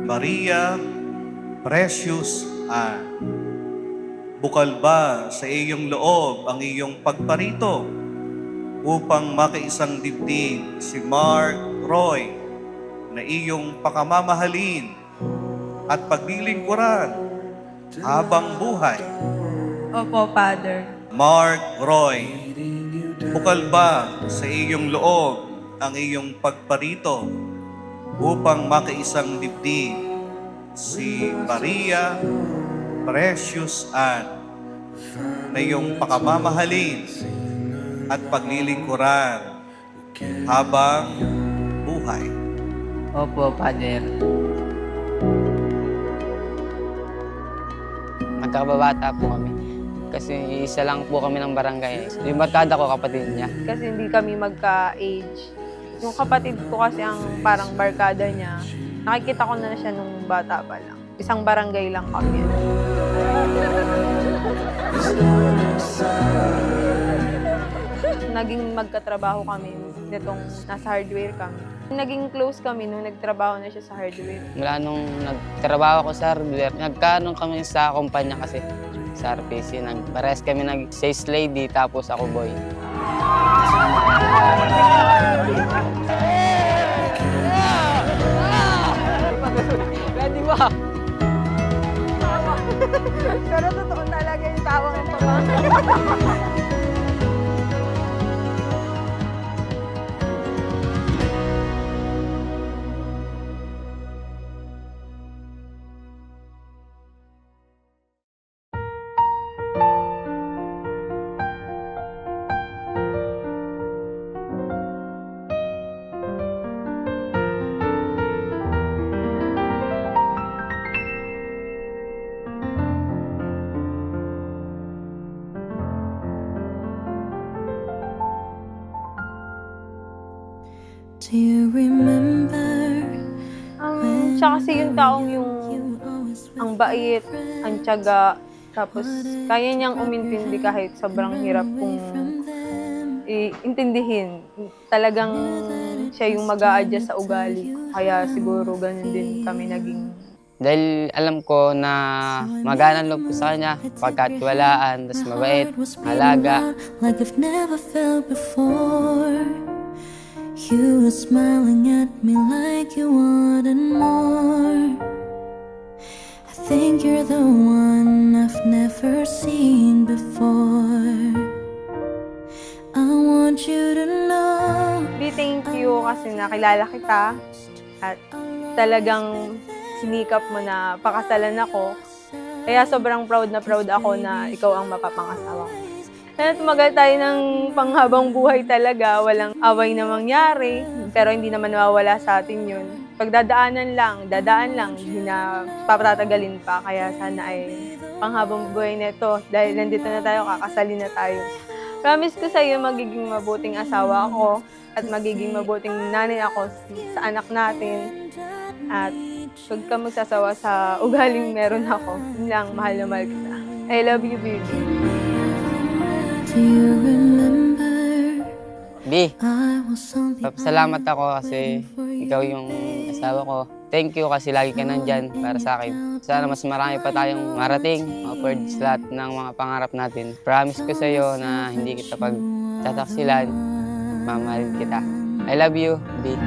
Maria, precious bukal ba sa iyong loob ang iyong pagparito upang makaisang dibdib si Mark Roy na iyong pakamamahalin at paglilingkuran habang buhay? Opo, Father. Mark Roy, bukal ba sa iyong loob ang iyong pagparito upang makaisang dibdib si Maria, precious na iyong pakamamahalin at paglilingkuran habang buhay? Opo, Father. Magkakababata po kami. Kasi isa lang po kami ng barangay. Yung barkada ko, kapatid niya. Kasi hindi kami magka-age. Yung kapatid ko kasi ang parang barkada niya, nakikita ko na siya nung bata pa lang. Isang barangay lang kami. Naging magkatrabaho kami nitong nasa hardware kami. Naging close kami nung nagtrabaho na siya sa hardware. Mula nung nagtrabaho ko sa hardware, nagkaroon kami sa kumpanya kasi sa RPC. Parehas kami nag-sales lady, tapos ako boy. Ready ba? Pero totoo talaga yung tawang ito ba? Do you remember? Siya kasi yung taong ang bait, ang tiyaga, tapos kaya niyang umintindi kahit sobrang hirap kung iintindihin. Talagang siya yung mag-a-adjust sa ugali. Kaya siguro ganun din kami naging. Dahil alam ko na magana loob ko sa kanya, pagkatiwalaan, tas mabait, malaga. Like I've never felt before. You were smiling at me like you wanted more. I think you're the one I've never seen before. I want you to know. Thank you kasi nakilala kita at talagang sinikap mo na pakasalan ako. Kaya sobrang proud ako na ikaw ang mapapangasawa ko. Sana tumagal tayo ng panghabang buhay talaga, walang away na mangyari, pero hindi naman mawawala sa atin yun. Pag dadaan lang, hindi na papatatagalin pa, kaya sana ay panghabang buhay na ito. Dahil nandito na tayo, kakasalin na tayo. Promise ko sa iyo, magiging mabuting asawa ako at magiging mabuting nanay ako sa anak natin. At huwag ka magsasawa sa ugaling meron ako. Yun lang, mahal na mahal kita. I love you, baby. Do you remember? B, papasalamat ako kasi ikaw yung asawa ko. Thank you kasi lagi ka nandyan para sa akin. Sana mas marami pa tayong marating, ma-afford sa lahat ng mga pangarap natin. Promise ko sa iyo na hindi kita pagtataksilan, mamahalin kita. I love you, B.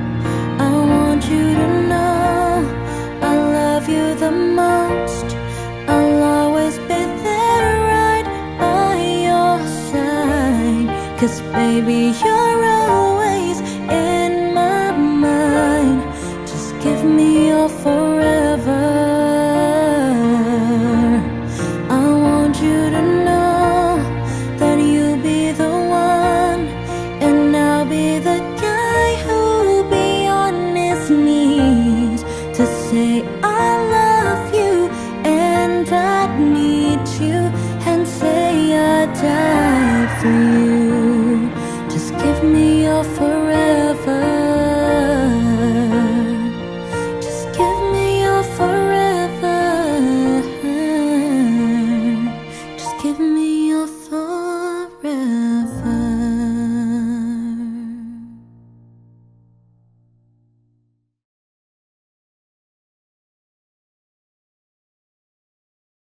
I want you to know I love you the most. I'll always be there right by your side. 'Cause baby, you're always in my mind. Just give me your forever. I want you to know that you'll be the one, and I'll be the guy who'll be on his knees to say I love you and I need you, and say I died for you.